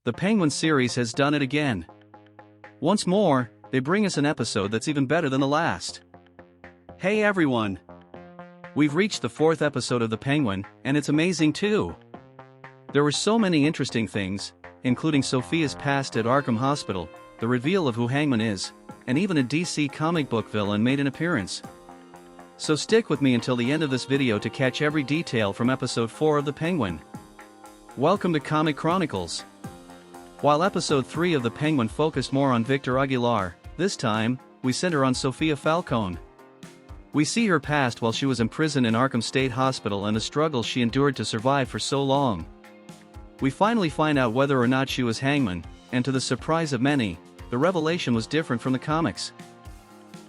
The Penguin series has done it again. Once more, they bring us an episode that's even better than the last. Hey everyone! We've reached the 4th episode of The Penguin, and it's amazing too. There were so many interesting things, including Sofia'S past at Arkham Hospital, the reveal of who Hangman is, and even a DC comic book villain made an appearance. So stick with me until the end of this video to catch every detail from episode 4 of The Penguin. Welcome to Comic Chronicles. While episode 3 of The Penguin focused more on Victor Aguilar, this time, we center on Sofia Falcone. We see her past while she was imprisoned in Arkham State Hospital and the struggles she endured to survive for so long. We finally find out whether or not she was Hangman, and to the surprise of many, the revelation was different from the comics.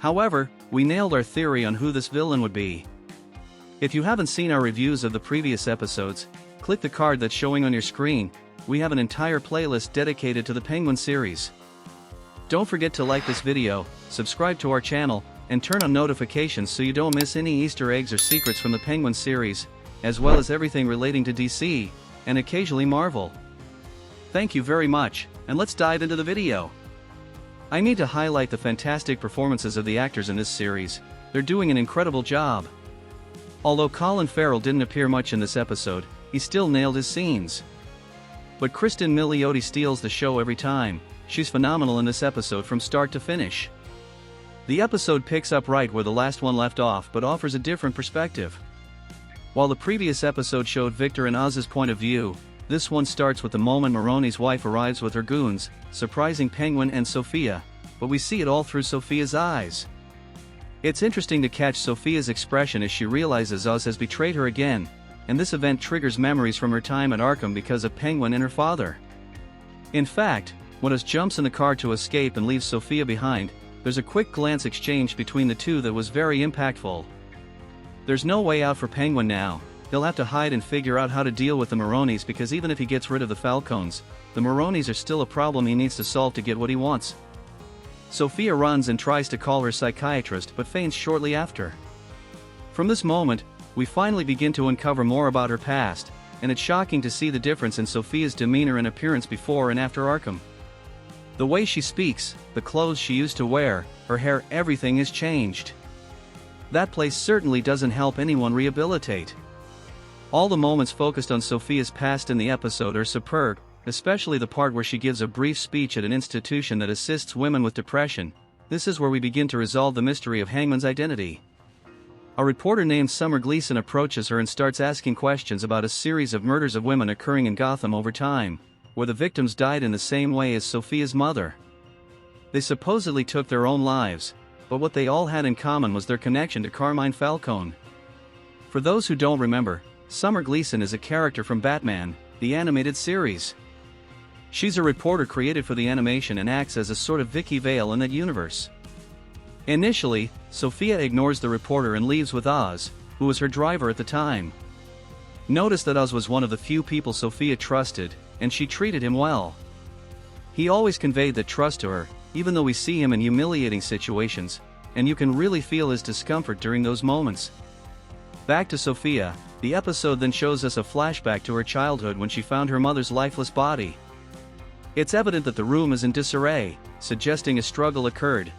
However, we nailed our theory on who this villain would be. If you haven't seen our reviews of the previous episodes, click the card that's showing on your screen. We have an entire playlist dedicated to the Penguin series. Don't forget to like this video, subscribe to our channel, and turn on notifications so you don't miss any Easter eggs or secrets from the Penguin series, as well as everything relating to DC, and occasionally Marvel. Thank you very much, and let's dive into the video. I need to highlight the fantastic performances of the actors in this series. They're doing an incredible job. Although Colin Farrell didn't appear much in this episode, he still nailed his scenes. But Kristen Milioti steals the show every time. She's phenomenal in this episode from start to finish. The episode picks up right where the last one left off but offers a different perspective. While the previous episode showed Victor and Oz's point of view, this one starts with the moment Maroni's wife arrives with her goons, surprising Penguin and Sofia, but we see it all through Sofia'S eyes. It's interesting to catch Sofia'S expression as she realizes Oz has betrayed her again, and this event triggers memories from her time at Arkham because of Penguin and her father. In fact, when Oz jumps in the car to escape and leaves Sofia behind, there's a quick glance exchange between the two that was very impactful. There's no way out for Penguin now. He'll have to hide and figure out how to deal with the Maronis because even if he gets rid of the Falcones, the Maronis are still a problem he needs to solve to get what he wants. Sofia runs and tries to call her psychiatrist but faints shortly after. From this moment, we finally begin to uncover more about her past, and it's shocking to see the difference in Sofia'S demeanor and appearance before and after Arkham. The way she speaks, the clothes she used to wear, her hair, everything has changed. That place certainly doesn't help anyone rehabilitate. All the moments focused on Sofia'S past in the episode are superb, especially the part where she gives a brief speech at an institution that assists women with depression. This is where we begin to resolve the mystery of Hangman's identity. A reporter named Summer Gleason approaches her and starts asking questions about a series of murders of women occurring in Gotham over time, where the victims died in the same way as Sofia'S mother. They supposedly took their own lives, but what they all had in common was their connection to Carmine Falcone. For those who don't remember, Summer Gleason is a character from Batman, the animated series. She's a reporter created for the animation and acts as a sort of Vicky Vale in that universe. Initially, Sofia ignores the reporter and leaves with Oz, who was her driver at the time. Notice that Oz was one of the few people Sofia trusted, and she treated him well. He always conveyed that trust to her, even though we see him in humiliating situations, and you can really feel his discomfort during those moments. Back to Sofia, the episode then shows us a flashback to her childhood when she found her mother's lifeless body. It's evident that the room is in disarray, suggesting a struggle occurred.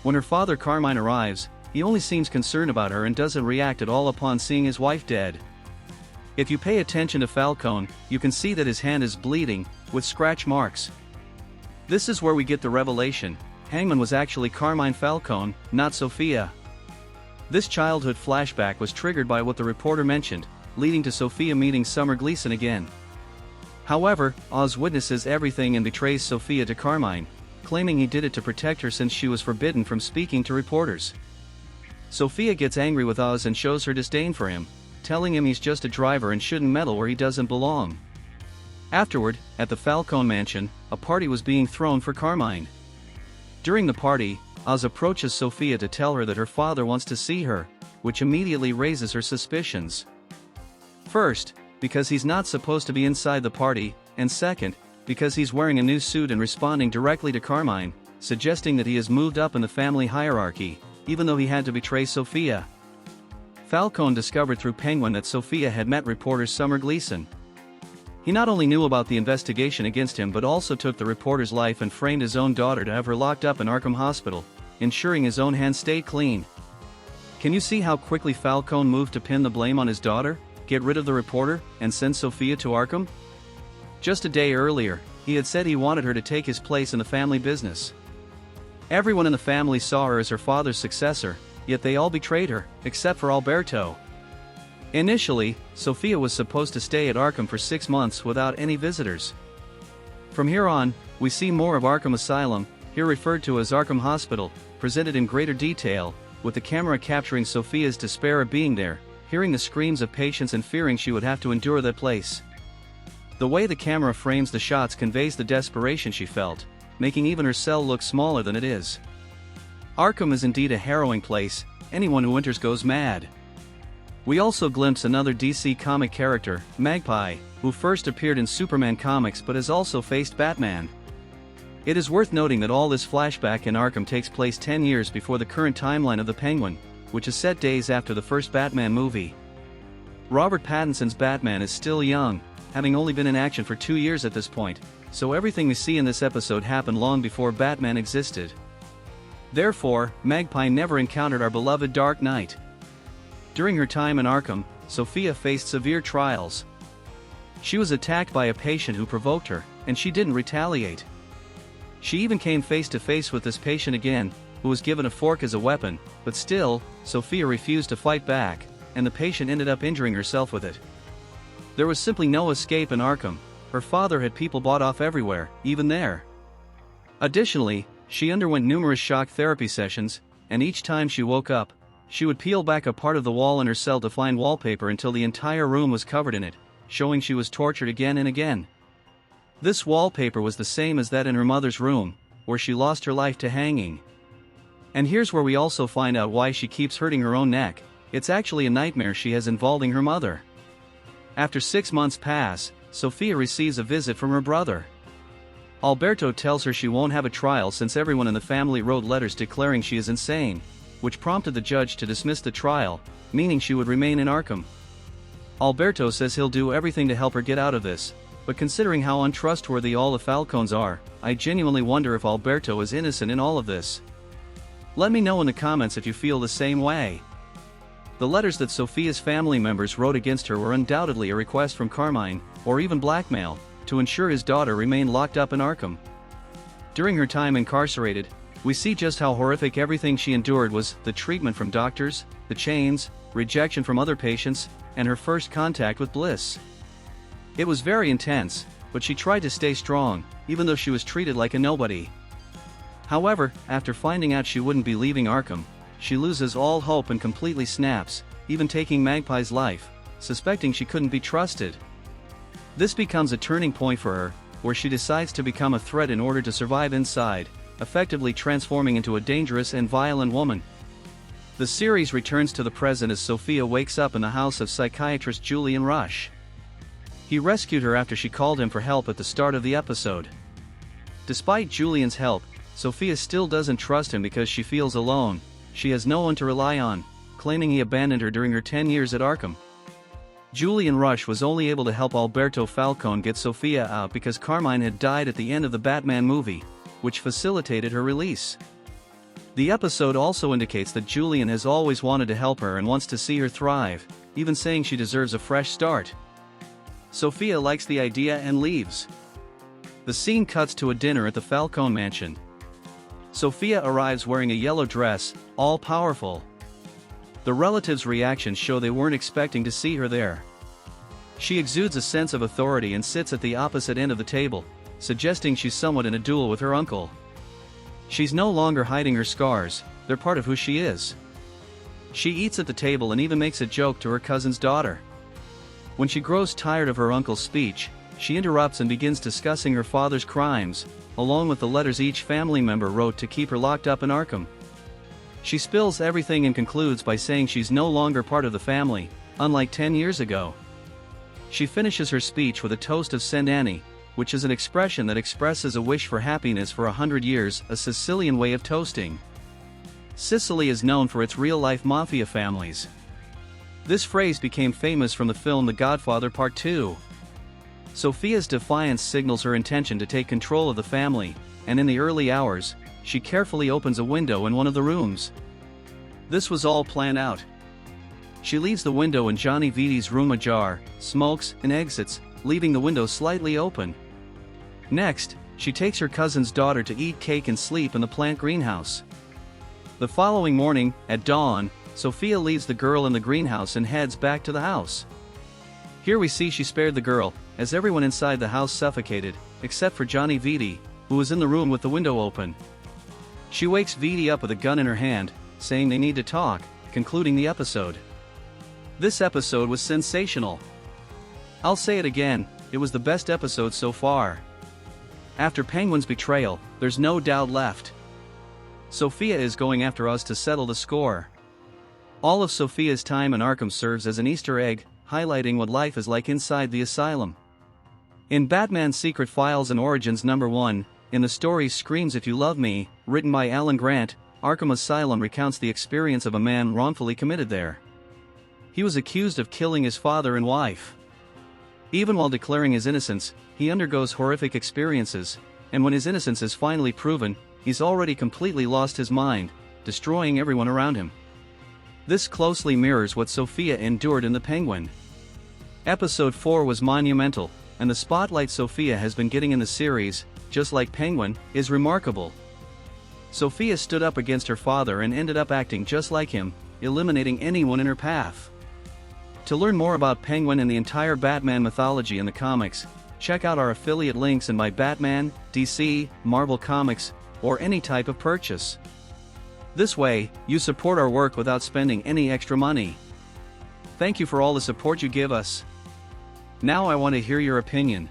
When her father Carmine arrives, he only seems concerned about her and doesn't react at all upon seeing his wife dead. If you pay attention to Falcone, you can see that his hand is bleeding, with scratch marks. This is where we get the revelation: Hangman was actually Carmine Falcone, not Sofia. This childhood flashback was triggered by what the reporter mentioned, leading to Sofia meeting Summer Gleason again. However, Oz witnesses everything and betrays Sofia to Carmine, claiming he did it to protect her since she was forbidden from speaking to reporters. Sofia gets angry with Oz and shows her disdain for him, telling him he's just a driver and shouldn't meddle where he doesn't belong. Afterward, at the Falcone mansion, a party was being thrown for Carmine. During the party, Oz approaches Sofia to tell her that her father wants to see her, which immediately raises her suspicions. First, because he's not supposed to be inside the party, and second, because he's wearing a new suit and responding directly to Carmine, suggesting that he has moved up in the family hierarchy, even though he had to betray Sofia. Falcone discovered through Penguin that Sofia had met reporter Summer Gleason. He not only knew about the investigation against him but also took the reporter's life and framed his own daughter to have her locked up in Arkham Hospital, ensuring his own hands stayed clean. Can you see how quickly Falcone moved to pin the blame on his daughter, get rid of the reporter, and send Sofia to Arkham? Just a day earlier, he had said he wanted her to take his place in the family business. Everyone in the family saw her as her father's successor, yet they all betrayed her, except for Alberto. Initially, Sofia was supposed to stay at Arkham for 6 months without any visitors. From here on, we see more of Arkham Asylum, here referred to as Arkham Hospital, presented in greater detail, with the camera capturing Sofia's despair of being there, hearing the screams of patients and fearing she would have to endure that place. The way the camera frames the shots conveys the desperation she felt, making even her cell look smaller than it is. Arkham is indeed a harrowing place, anyone who enters goes mad. We also glimpse another DC comic character, Magpie, who first appeared in Superman comics but has also faced Batman. It is worth noting that all this flashback in Arkham takes place 10 years before the current timeline of the Penguin, which is set days after the first Batman movie. Robert Pattinson's Batman is still young, having only been in action for 2 years at this point, so everything we see in this episode happened long before Batman existed. Therefore, Magpie never encountered our beloved Dark Knight. During her time in Arkham, Sofia faced severe trials. She was attacked by a patient who provoked her, and she didn't retaliate. She even came face to face with this patient again, who was given a fork as a weapon, but still, Sofia refused to fight back, and the patient ended up injuring herself with it. There was simply no escape in Arkham. Her father had people bought off everywhere, even there. Additionally, she underwent numerous shock therapy sessions, and each time she woke up, she would peel back a part of the wall in her cell to find wallpaper until the entire room was covered in it, showing she was tortured again and again. This wallpaper was the same as that in her mother's room, where she lost her life to hanging. And here's where we also find out why she keeps hurting her own neck. It's actually a nightmare she has involving her mother. After 6 months pass, Sofia receives a visit from her brother. Alberto tells her she won't have a trial since everyone in the family wrote letters declaring she is insane, which prompted the judge to dismiss the trial, meaning she would remain in Arkham. Alberto says he'll do everything to help her get out of this, but considering how untrustworthy all the Falcones are, I genuinely wonder if Alberto is innocent in all of this. Let me know in the comments if you feel the same way. The letters that Sofia's family members wrote against her were undoubtedly a request from Carmine, or even blackmail, to ensure his daughter remained locked up in Arkham. During her time incarcerated, we see just how horrific everything she endured was: the treatment from doctors, the chains, rejection from other patients, and her first contact with Bliss. It was very intense, but she tried to stay strong, even though she was treated like a nobody. However, after finding out she wouldn't be leaving Arkham, she loses all hope and completely snaps, even taking Magpie's life, suspecting she couldn't be trusted. This becomes a turning point for her, where she decides to become a threat in order to survive inside, effectively transforming into a dangerous and violent woman. The series returns to the present as Sofia wakes up in the house of psychiatrist Julian Rush. He rescued her after she called him for help at the start of the episode. Despite Julian's help, Sofia still doesn't trust him because she feels alone. She has no one to rely on, claiming he abandoned her during her 10 years at Arkham. Julian Rush was only able to help Alberto Falcone get Sofia out because Carmine had died at the end of the Batman movie, which facilitated her release. The episode also indicates that Julian has always wanted to help her and wants to see her thrive, even saying she deserves a fresh start. Sofia likes the idea and leaves. The scene cuts to a dinner at the Falcone mansion. Sofia arrives wearing a yellow dress, all-powerful. The relatives' reactions show they weren't expecting to see her there. She exudes a sense of authority and sits at the opposite end of the table, suggesting she's somewhat in a duel with her uncle. She's no longer hiding her scars, they're part of who she is. She eats at the table and even makes a joke to her cousin's daughter. When she grows tired of her uncle's speech, she interrupts and begins discussing her father's crimes, along with the letters each family member wrote to keep her locked up in Arkham. She spills everything and concludes by saying she's no longer part of the family, unlike 10 years ago. She finishes her speech with a toast of Saint Annie, which is an expression that expresses a wish for happiness for 100 years, a Sicilian way of toasting. Sicily is known for its real-life mafia families. This phrase became famous from the film The Godfather Part 2. Sofia'S defiance signals her intention to take control of the family, and in the early hours, she carefully opens a window in one of the rooms. This was all planned out. She leaves the window in Johnny Viti's room ajar, smokes, and exits, leaving the window slightly open. Next, she takes her cousin's daughter to eat cake and sleep in the plant greenhouse. The following morning, at dawn, Sofi'a leaves the girl in the greenhouse and heads back to the house. Here we see she spared the girl, as everyone inside the house suffocated, except for Johnny Viti, who was in the room with the window open. She wakes Viti up with a gun in her hand, saying they need to talk, concluding the episode. This episode was sensational. I'll say it again, it was the best episode so far. After Penguin's betrayal, there's no doubt left. Sofi'a is going after us to settle the score. All of Sofia'S time in Arkham serves as an Easter egg, highlighting what life is like inside the asylum. In Batman's Secret Files and Origins #1, in the story Screams If You Love Me, written by Alan Grant, Arkham Asylum recounts the experience of a man wrongfully committed there. He was accused of killing his father and wife. Even while declaring his innocence, he undergoes horrific experiences, and when his innocence is finally proven, he's already completely lost his mind, destroying everyone around him. This closely mirrors what Sofi'a endured in The Penguin. Episode 4 was monumental, and the spotlight Sofi'a has been getting in the series, just like Penguin, is remarkable. Sofi'a stood up against her father and ended up acting just like him, eliminating anyone in her path. To learn more about Penguin and the entire Batman mythology in the comics, check out our affiliate links in my Batman, DC, Marvel Comics, or any type of purchase. This way, you support our work without spending any extra money. Thank you for all the support you give us. Now I want to hear your opinion.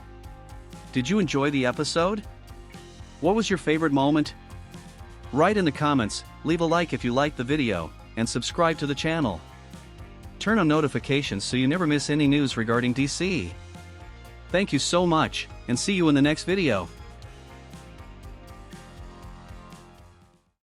Did you enjoy the episode? What was your favorite moment? Write in the comments, leave a like if you liked the video, and subscribe to the channel. Turn on notifications so you never miss any news regarding DC. Thank you so much, and see you in the next video.